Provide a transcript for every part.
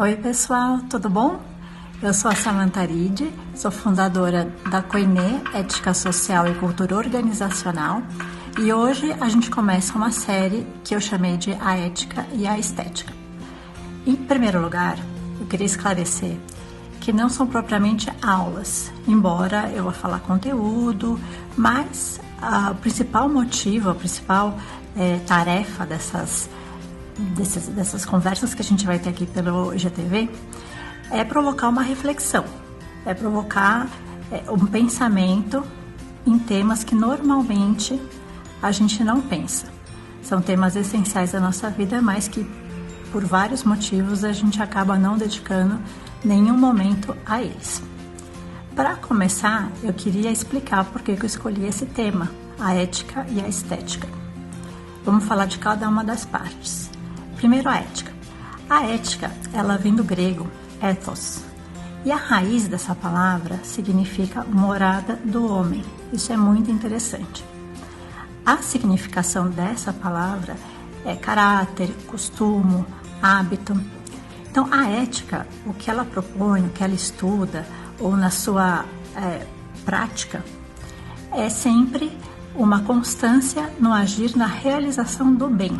Oi pessoal, tudo bom? Eu sou a Samantha Aride, sou fundadora da Koiné Ética Social e Cultura Organizacional e hoje a gente começa uma série que eu chamei de A Ética e a Estética. Em primeiro lugar, eu queria esclarecer que não são propriamente aulas, embora eu vá falar conteúdo, mas o principal motivo, a principal tarefa dessas conversas que a gente vai ter aqui pelo IGTV é provocar uma reflexão, é provocar um pensamento em temas que normalmente a gente não pensa. São temas essenciais da nossa vida, mas que por vários motivos a gente acaba não dedicando nenhum momento a eles. Para começar, eu queria explicar por que eu escolhi esse tema, a ética e a estética. Vamos falar de cada uma das partes. Primeiro, a ética. A ética, ela vem do grego ethos, e a raiz dessa palavra significa morada do homem. Isso é muito interessante. A significação dessa palavra é caráter, costume, hábito. Então, a ética, o que ela propõe, o que ela estuda, ou na sua prática, é sempre uma constância no agir na realização do bem.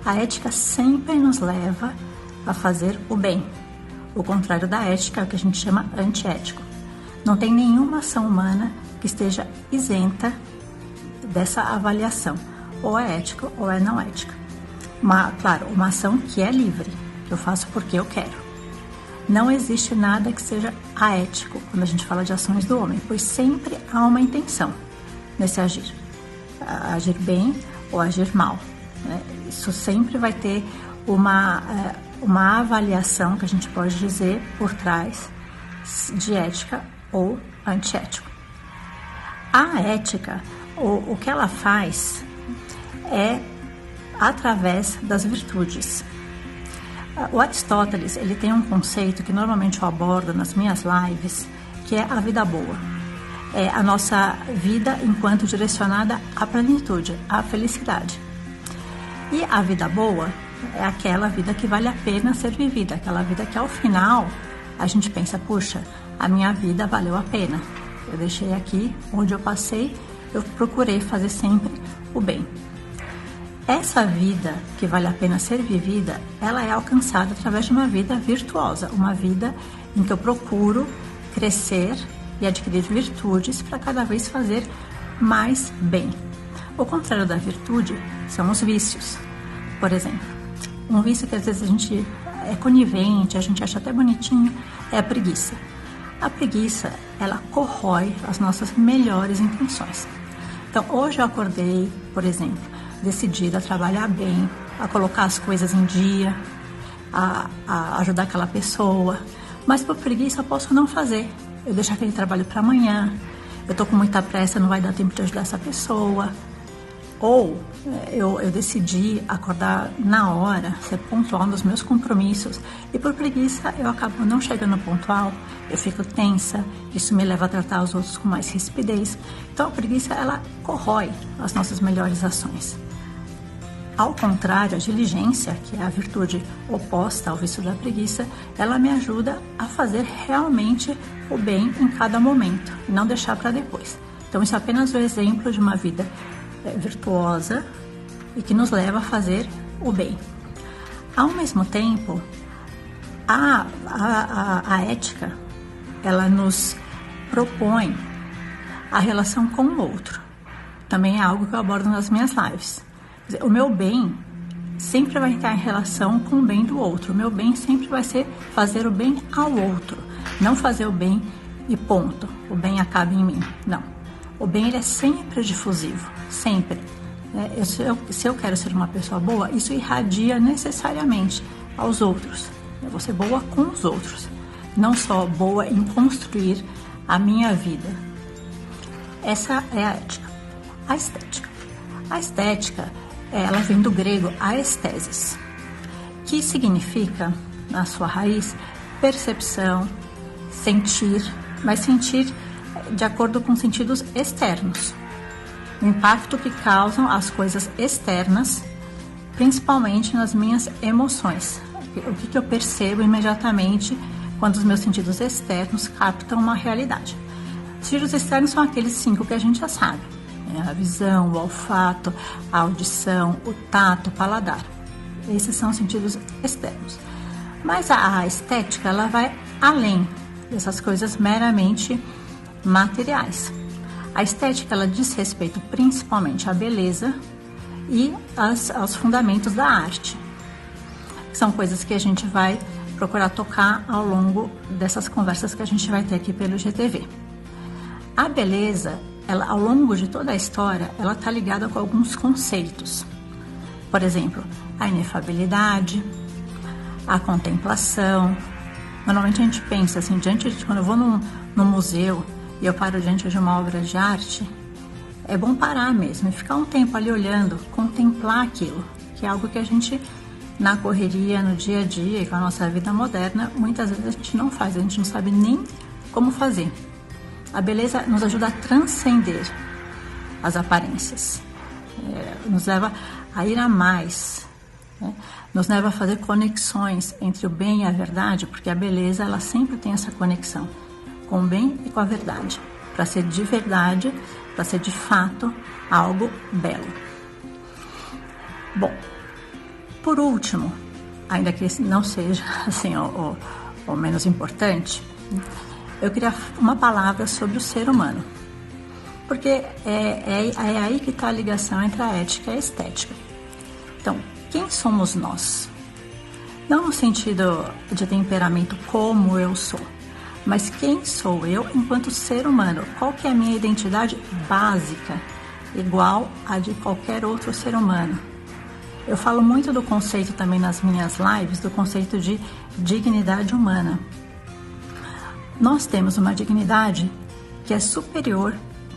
A ética sempre nos leva a fazer o bem. O contrário da ética é o que a gente chama antiético. Não tem nenhuma ação humana que esteja isenta dessa avaliação. Ou é ético ou é não ética. Claro, uma ação que é livre, que eu faço porque eu quero. Não existe nada que seja aético quando a gente fala de ações do homem, pois sempre há uma intenção nesse agir. Agir bem ou agir mal. Isso sempre vai ter uma avaliação que a gente pode dizer por trás de ética ou antiético. A ética, o que ela faz é através das virtudes. O Aristóteles, ele tem um conceito que normalmente eu abordo nas minhas lives, que é a vida boa. É a nossa vida enquanto direcionada à plenitude, à felicidade. E a vida boa é aquela vida que vale a pena ser vivida, aquela vida que ao final a gente pensa, puxa, a minha vida valeu a pena. Eu deixei aqui onde eu passei, eu procurei fazer sempre o bem. Essa vida que vale a pena ser vivida, ela é alcançada através de uma vida virtuosa, uma vida em que eu procuro crescer e adquirir virtudes para cada vez fazer mais bem. O contrário da virtude são os vícios. Por exemplo, um vício que às vezes a gente é conivente, a gente acha até bonitinho, é a preguiça. A preguiça, ela corrói as nossas melhores intenções. Então, hoje eu acordei, por exemplo, decidida a trabalhar bem, a colocar as coisas em dia, a ajudar aquela pessoa, mas por preguiça eu posso não fazer. Eu deixo aquele trabalho para amanhã, eu estou com muita pressa, não vai dar tempo de ajudar essa pessoa. Ou eu decidi acordar na hora, ser pontual nos meus compromissos, e por preguiça eu acabo não chegando pontual, eu fico tensa, isso me leva a tratar os outros com mais rispidez. Então a preguiça, ela corrói as nossas melhores ações. Ao contrário, a diligência, que é a virtude oposta ao vício da preguiça, ela me ajuda a fazer realmente o bem em cada momento, e não deixar para depois. Então isso é apenas o exemplo de uma vida virtuosa e que nos leva a fazer o bem. Ao mesmo tempo, a ética, ela nos propõe a relação com o outro. Também é algo que eu abordo nas minhas lives. O meu bem sempre vai estar em relação com o bem do outro. O meu bem sempre vai ser fazer o bem ao outro, não fazer o bem e ponto. O bem acaba em mim. Não. O bem, ele é sempre difusivo, sempre. Se eu quero ser uma pessoa boa, isso irradia necessariamente aos outros. Eu vou ser boa com os outros, não só boa em construir a minha vida. Essa é a ética. A estética. A estética, ela vem do grego aesthesis, que significa, na sua raiz, percepção, sentir, mas sentir de acordo com sentidos externos. O impacto que causam as coisas externas, principalmente nas minhas emoções. O que eu percebo imediatamente quando os meus sentidos externos captam uma realidade. Os sentidos externos são aqueles 5 que a gente já sabe. A visão, o olfato, a audição, o tato, o paladar. Esses são os sentidos externos. Mas a estética, ela vai além dessas coisas meramente materiais. A estética, ela diz respeito principalmente à beleza e aos fundamentos da arte. São coisas que a gente vai procurar tocar ao longo dessas conversas que a gente vai ter aqui pelo IGTV. A beleza, ela, ao longo de toda a história, ela está ligada com alguns conceitos. Por exemplo, a inefabilidade, a contemplação. Normalmente a gente pensa assim, quando eu vou num museu e eu paro diante de uma obra de arte, é bom parar mesmo e ficar um tempo ali olhando, contemplar aquilo, que é algo que a gente, na correria, no dia a dia e com a nossa vida moderna, muitas vezes a gente não faz, a gente não sabe nem como fazer. A beleza nos ajuda a transcender as aparências, nos leva a ir a mais, né? Nos leva a fazer conexões entre o bem e a verdade, porque a beleza, ela sempre tem essa conexão com o bem e com a verdade, para ser de verdade, para ser de fato algo belo. Bom, por último, ainda que não seja assim o menos importante, eu queria uma palavra sobre o ser humano, porque é aí que está a ligação entre a ética e a estética. Então, quem somos nós? Não no sentido de temperamento como eu sou, mas quem sou eu enquanto ser humano? Qual que é a minha identidade básica, igual a de qualquer outro ser humano? Eu falo muito do conceito também nas minhas lives, do conceito de dignidade humana. Nós temos uma dignidade que é superior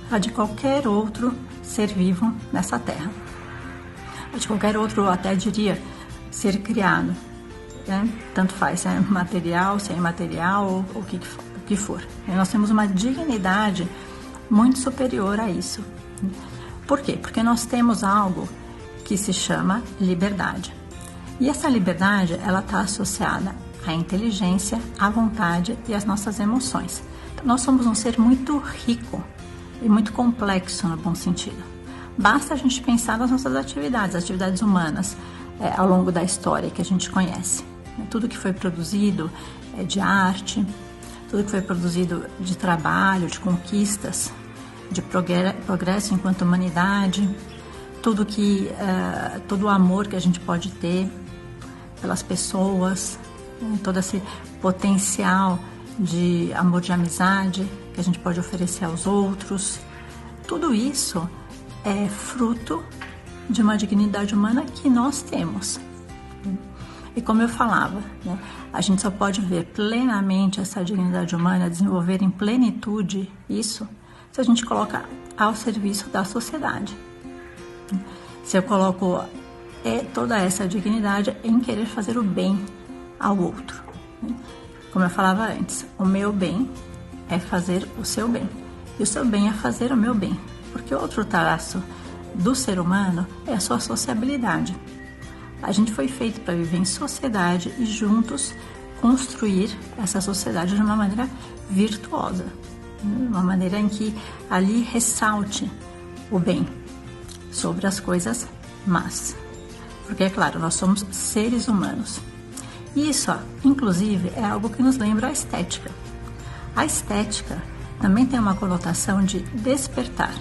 a de qualquer outro ser vivo nessa terra. De qualquer outro, até diria, ser criado, né? Tanto faz, se é material, se é imaterial ou o que for. E nós temos uma dignidade muito superior a isso. Por quê? Porque nós temos algo que se chama liberdade. E essa liberdade, ela está associada à inteligência, à vontade e às nossas emoções. Então, nós somos um ser muito rico e muito complexo no bom sentido. Basta a gente pensar nas nossas atividades humanas ao longo da história que a gente conhece. Tudo que foi produzido de arte, tudo que foi produzido de trabalho, de conquistas, de progresso enquanto humanidade, todo o amor que a gente pode ter pelas pessoas, todo esse potencial de amor de amizade que a gente pode oferecer aos outros, tudo isso é fruto de uma dignidade humana que nós temos. E como eu falava, né, a gente só pode ver plenamente essa dignidade humana, desenvolver em plenitude isso, se a gente coloca ao serviço da sociedade. Se eu coloco toda essa dignidade em querer fazer o bem ao outro. Como eu falava antes, o meu bem é fazer o seu bem. E o seu bem é fazer o meu bem. Porque outro traço do ser humano é a sua sociabilidade. A gente foi feito para viver em sociedade e juntos construir essa sociedade de uma maneira virtuosa. Uma maneira em que ali ressalte o bem sobre as coisas más. Porque, é claro, nós somos seres humanos. E isso, inclusive, é algo que nos lembra a estética. A estética também tem uma conotação de despertar.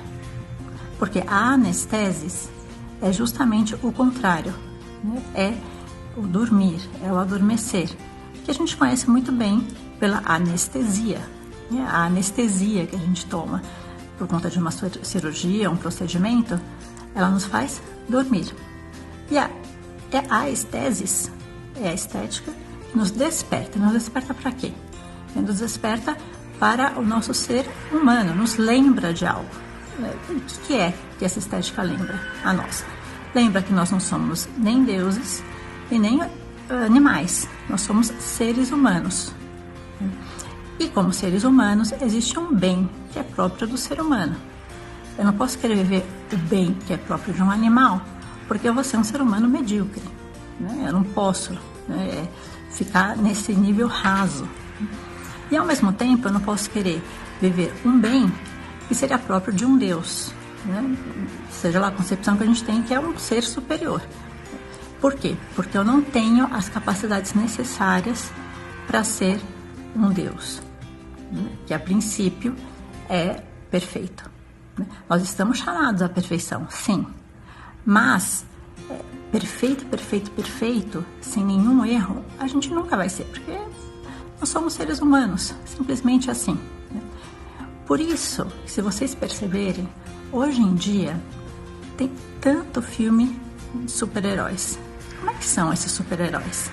Porque a anestesis é justamente o contrário, né? É o dormir, é o adormecer, que a gente conhece muito bem pela anestesia, né? A anestesia que a gente toma por conta de uma cirurgia, um procedimento, ela nos faz dormir. E a estesis é a estética que nos desperta. Nos desperta para quê? Nos desperta para o nosso ser humano, nos lembra de algo. O que é que essa estética lembra a nós? Lembra que nós não somos nem deuses e nem animais. Nós somos seres humanos. E como seres humanos, existe um bem que é próprio do ser humano. Eu não posso querer viver o bem que é próprio de um animal, porque eu vou ser um ser humano medíocre, né? Eu não posso né? Ficar nesse nível raso. E ao mesmo tempo eu não posso querer viver um bem que seria próprio de um Deus, né? Seja lá a concepção que a gente tem, que é um ser superior. Por quê? Porque eu não tenho as capacidades necessárias para ser um Deus, né? Que a princípio é perfeito, né? Nós estamos chamados à perfeição, sim, mas perfeito, perfeito, perfeito, sem nenhum erro, a gente nunca vai ser, porque nós somos seres humanos, simplesmente assim, né? Por isso, se vocês perceberem, hoje em dia tem tanto filme de super-heróis. Como é que são esses super-heróis?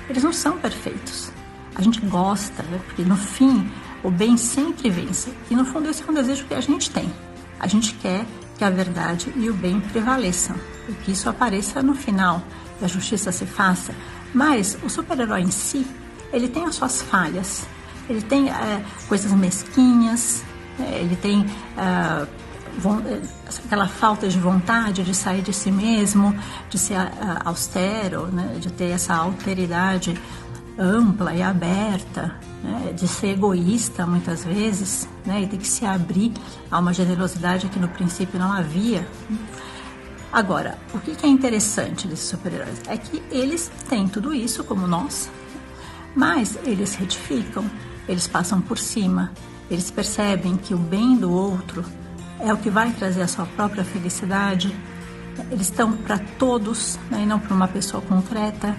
Eles não são perfeitos. A gente gosta, né? Porque no fim o bem sempre vence. E no fundo esse é um desejo que a gente tem. A gente quer que a verdade e o bem prevaleçam, e que isso apareça no final, que a justiça se faça. Mas o super-herói em si, ele tem as suas falhas, ele tem coisas mesquinhas, ele tem aquela falta de vontade de sair de si mesmo, de ser austero, né? De ter essa alteridade ampla e aberta, né? De ser egoísta muitas vezes, né? E ter que se abrir a uma generosidade que no princípio não havia. Agora, o que é interessante desses super-heróis é que eles têm tudo isso como nós, mas eles retificam, eles passam por cima, eles percebem que o bem do outro é o que vai trazer a sua própria felicidade. Eles estão para todos, né, e não para uma pessoa concreta.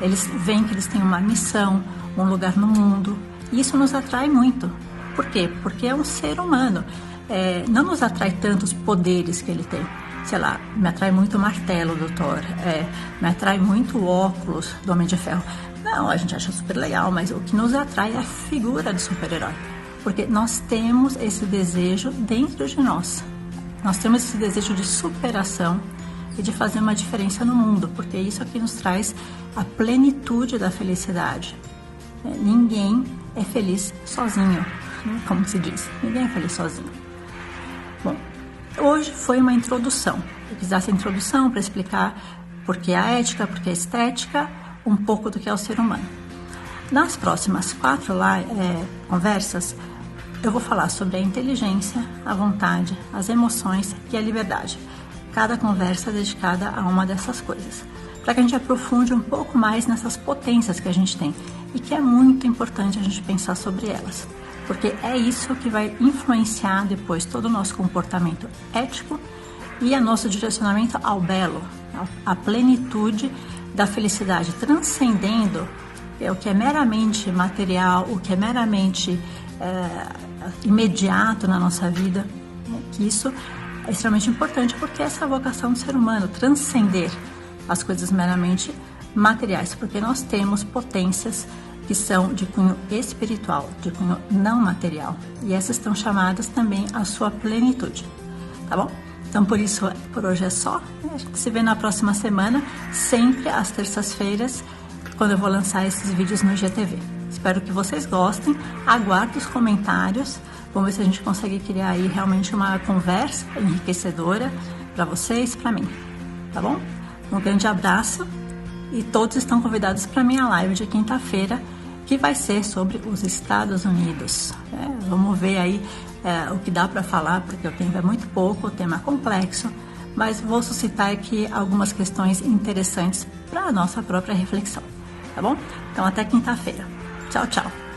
Eles veem que eles têm uma missão, um lugar no mundo. E isso nos atrai muito. Por quê? Porque é um ser humano. Não nos atrai tanto os poderes que ele tem. Sei lá, me atrai muito o martelo do Thor. Me atrai muito o óculos do Homem de Ferro. Não, a gente acha super legal, mas o que nos atrai é a figura do super-herói. Porque nós temos esse desejo dentro de nós. Nós temos esse desejo de superação e de fazer uma diferença no mundo, porque isso aqui nos traz a plenitude da felicidade. Ninguém é feliz sozinho, como se diz. Ninguém é feliz sozinho. Bom, hoje foi uma introdução. Eu quis dar essa introdução para explicar por que a ética, por que a estética, um pouco do que é o ser humano. Nas próximas 4 conversas, eu vou falar sobre a inteligência, a vontade, as emoções e a liberdade. Cada conversa é dedicada a uma dessas coisas, para que a gente aprofunde um pouco mais nessas potências que a gente tem e que é muito importante a gente pensar sobre elas, porque é isso que vai influenciar depois todo o nosso comportamento ético e o nosso direcionamento ao belo, à plenitude da felicidade, transcendendo o que é meramente material, o que é meramente imediato na nossa vida, né? Que isso é extremamente importante porque essa é a vocação do ser humano, transcender as coisas meramente materiais, porque nós temos potências que são de cunho espiritual, de cunho não material, e essas estão chamadas também à sua plenitude, tá bom? Então por isso, por hoje é só, né? A gente se vê na próxima semana, sempre às terças-feiras, quando eu vou lançar esses vídeos no IGTV. Espero que vocês gostem, aguardo os comentários, vamos ver se a gente consegue criar aí realmente uma conversa enriquecedora para vocês, para mim, tá bom? Um grande abraço e todos estão convidados para a minha live de quinta-feira, que vai ser sobre os Estados Unidos. Vamos ver aí o que dá para falar, porque o tempo é muito pouco, o tema é complexo, mas vou suscitar aqui algumas questões interessantes para a nossa própria reflexão, tá bom? Então até quinta-feira. Tchau, tchau!